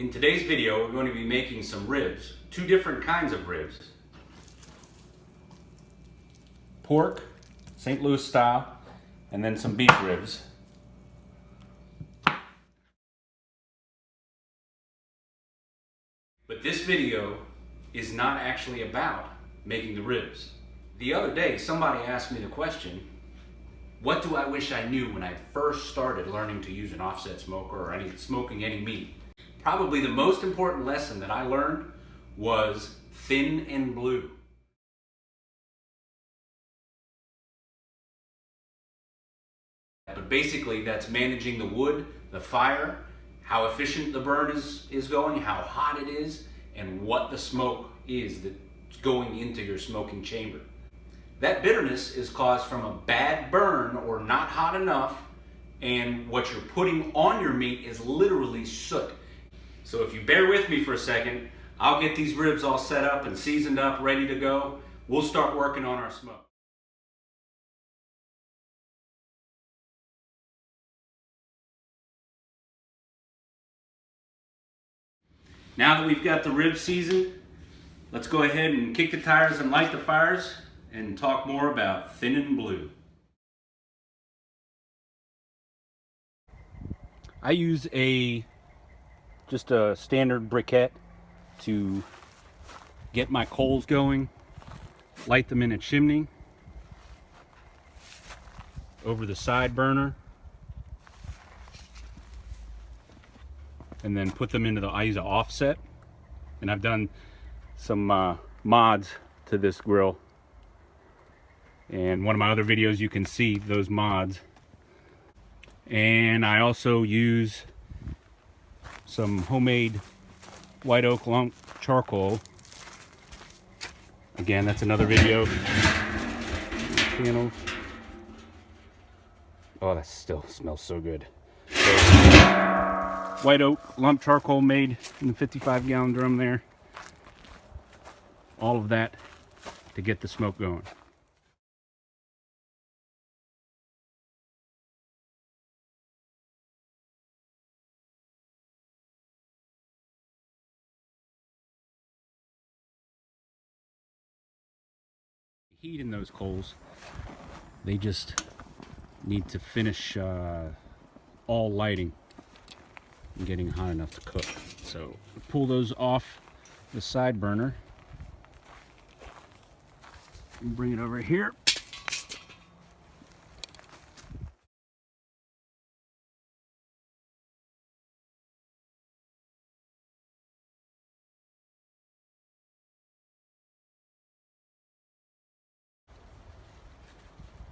In today's video, we're going to be making some ribs, two different kinds of ribs. Pork, St. Louis style, and then some beef ribs. But this video is not actually about making the ribs. The other day, somebody asked me the question, what do I wish I knew when I first started learning to use an offset smoker or smoking any meat? Probably the most important lesson that I learned was thin and blue. But basically that's managing the wood, the fire, how efficient the burn is going, how hot it is, and what the smoke is that's going into your smoking chamber. That bitterness is caused from a bad burn or not hot enough, and what you're putting on your meat is literally soot. So if you bear with me for a second, I'll get these ribs all set up and seasoned up, ready to go. We'll start working on our smoke. Now that we've got the ribs seasoned, let's go ahead and kick the tires and light the fires and talk more about thin and blue. I use just a standard briquette to get my coals going, light them in a chimney over the side burner, and then put them into I use an offset, and I've done some mods to this grill, and one of my other videos you can see those mods. And I also use some homemade white oak lump charcoal. Again, that's another video. Channel. Oh, that still smells so good. So, white oak lump charcoal made in the 55-gallon drum there. All of that to get the smoke going. Heat in those coals, they just need to finish all lighting and getting hot enough to cook. So pull those off the side burner and bring it over here.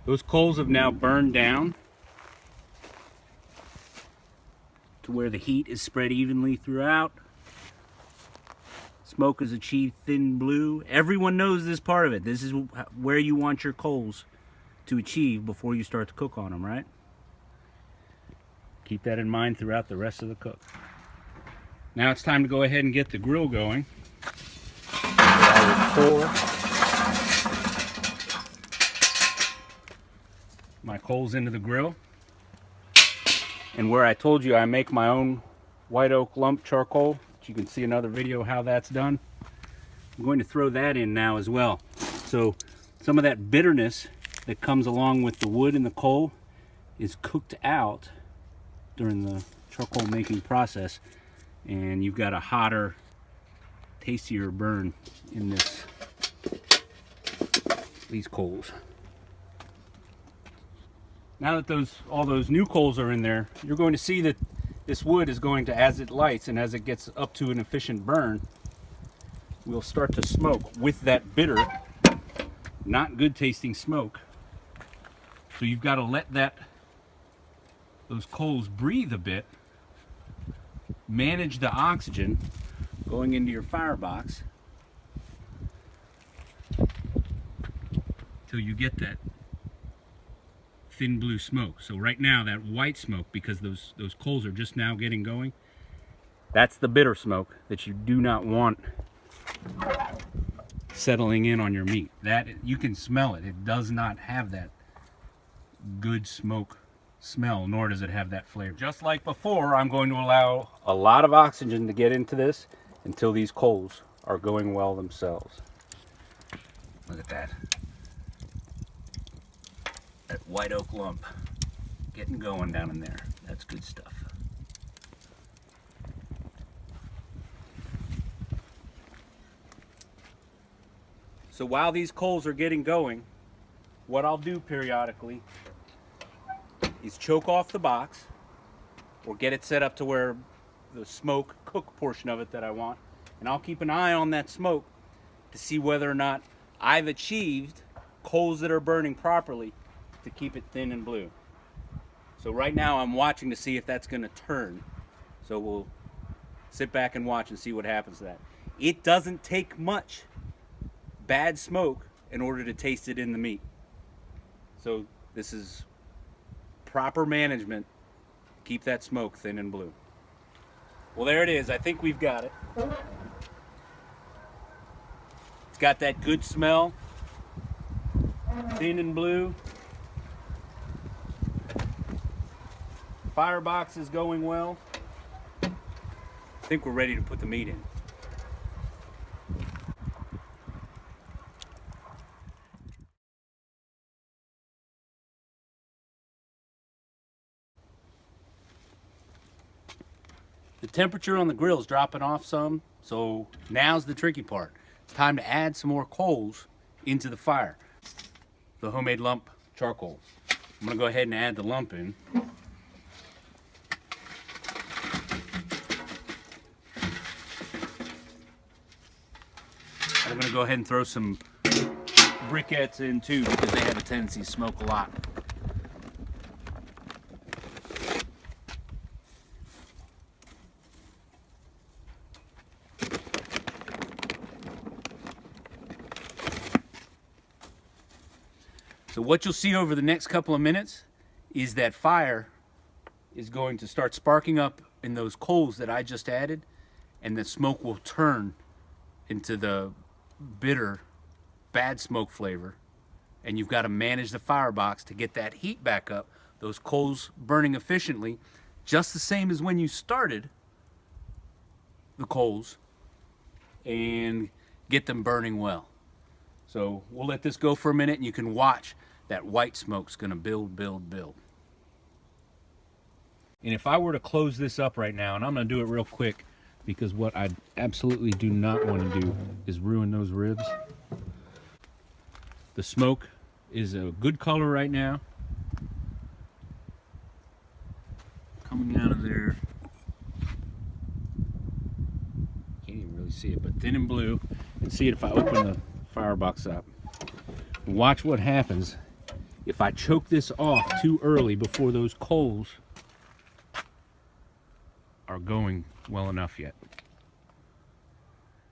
Those coals have now burned down to where the heat is spread evenly throughout. Smoke is achieved thin blue. Everyone knows this part of it. This is where you want your coals to achieve before you start to cook on them, right? Keep that in mind throughout the rest of the cook. Now it's time to go ahead and get the grill going. I will pour my coals into the grill, and where I told you I make my own white oak lump charcoal, you can see another video how that's done. I'm going to throw that in now as well. So some of that bitterness that comes along with the wood and the coal is cooked out during the charcoal making process, and you've got a hotter, tastier burn in these coals. Now that all those new coals are in there, you're going to see that this wood is going to, as it lights and as it gets up to an efficient burn, we'll start to smoke with that bitter, not good tasting smoke. So you've got to let those coals breathe a bit, manage the oxygen going into your firebox till you get that thin blue smoke. So right now that white smoke, because those coals are just now getting going, that's the bitter smoke that you do not want settling in on your meat. That you can smell it. It does not have that good smoke smell, nor does it have that flavor. Just like before, I'm going to allow a lot of oxygen to get into this until these coals are going well themselves. Look at that. That white oak lump getting going down in there. That's good stuff. So while these coals are getting going, what I'll do periodically is choke off the box or get it set up to where the smoke cook portion of it that I want, and I'll keep an eye on that smoke to see whether or not I've achieved coals that are burning properly to keep it thin and blue. So right now I'm watching to see if that's going to turn. So we'll sit back and watch and see what happens to that. It doesn't take much bad smoke in order to taste it in the meat. So this is proper management. Keep that smoke thin and blue. Well, there it is. I think we've got it. It's got that good smell. Thin and blue. Firebox is going well. I think we're ready to put the meat in. The temperature on the grill is dropping off some, so now's the tricky part. It's time to add some more coals into the fire. The homemade lump charcoal. I'm gonna go ahead and add the lump in. I'm gonna go ahead and throw some briquettes in too, because they have a tendency to smoke a lot. So what you'll see over the next couple of minutes is that fire is going to start sparking up in those coals that I just added, and the smoke will turn into the bitter, bad smoke flavor. And you've got to manage the firebox to get that heat back up, those coals burning efficiently, just the same as when you started the coals, and get them burning well. So we'll let this go for a minute, and you can watch that white smoke's gonna build, build, build. And if I were to close this up right now, and I'm gonna do it real quick, because what I absolutely do not want to do is ruin those ribs. The smoke is a good color right now. Coming out of there. Can't even really see it, but thin and blue. You can see it if I open the firebox up. Watch what happens if I choke this off too early before those coals are going well enough yet.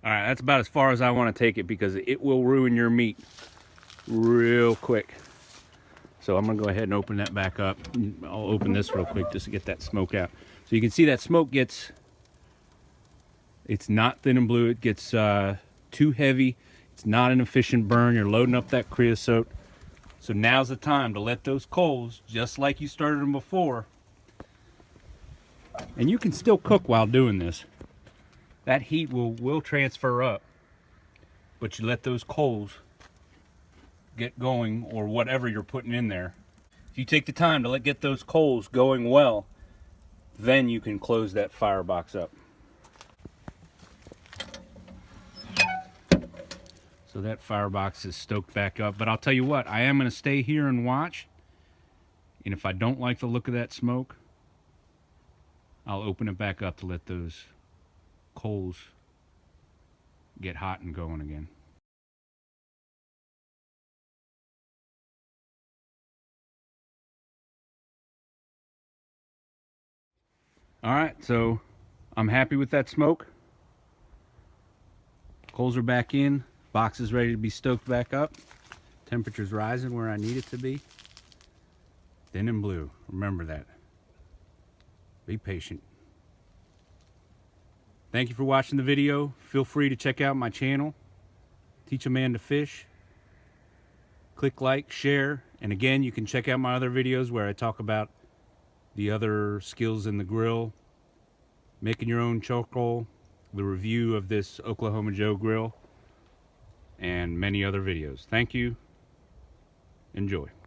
All right, that's about as far as I want to take it, because it will ruin your meat real quick. So I'm gonna go ahead and open that back up. I'll open this real quick just to get that smoke out. So you can see that smoke gets, it's not thin and blue, it gets too heavy. It's not an efficient burn. You're loading up that creosote. So now's the time to let those coals, just like you started them before, and you can still cook while doing this. That heat will transfer up, but you let those coals get going, or whatever you're putting in there. If you take the time to get those coals going well, then you can close that firebox up. So that firebox is stoked back up. But I'll tell you what, I am going to stay here and watch. And if I don't like the look of that smoke, I'll open it back up to let those coals get hot and going again. All right, so I'm happy with that smoke. Coals are back in. Box is ready to be stoked back up. Temperature's rising where I need it to be. Thin and blue. Remember that. Be patient. Thank you for watching the video. Feel free to check out my channel, Teach a Man to Fish. Click like, share, and again, you can check out my other videos where I talk about the other skills in the grill, making your own charcoal, the review of this Oklahoma Joe grill, and many other videos. Thank you. Enjoy.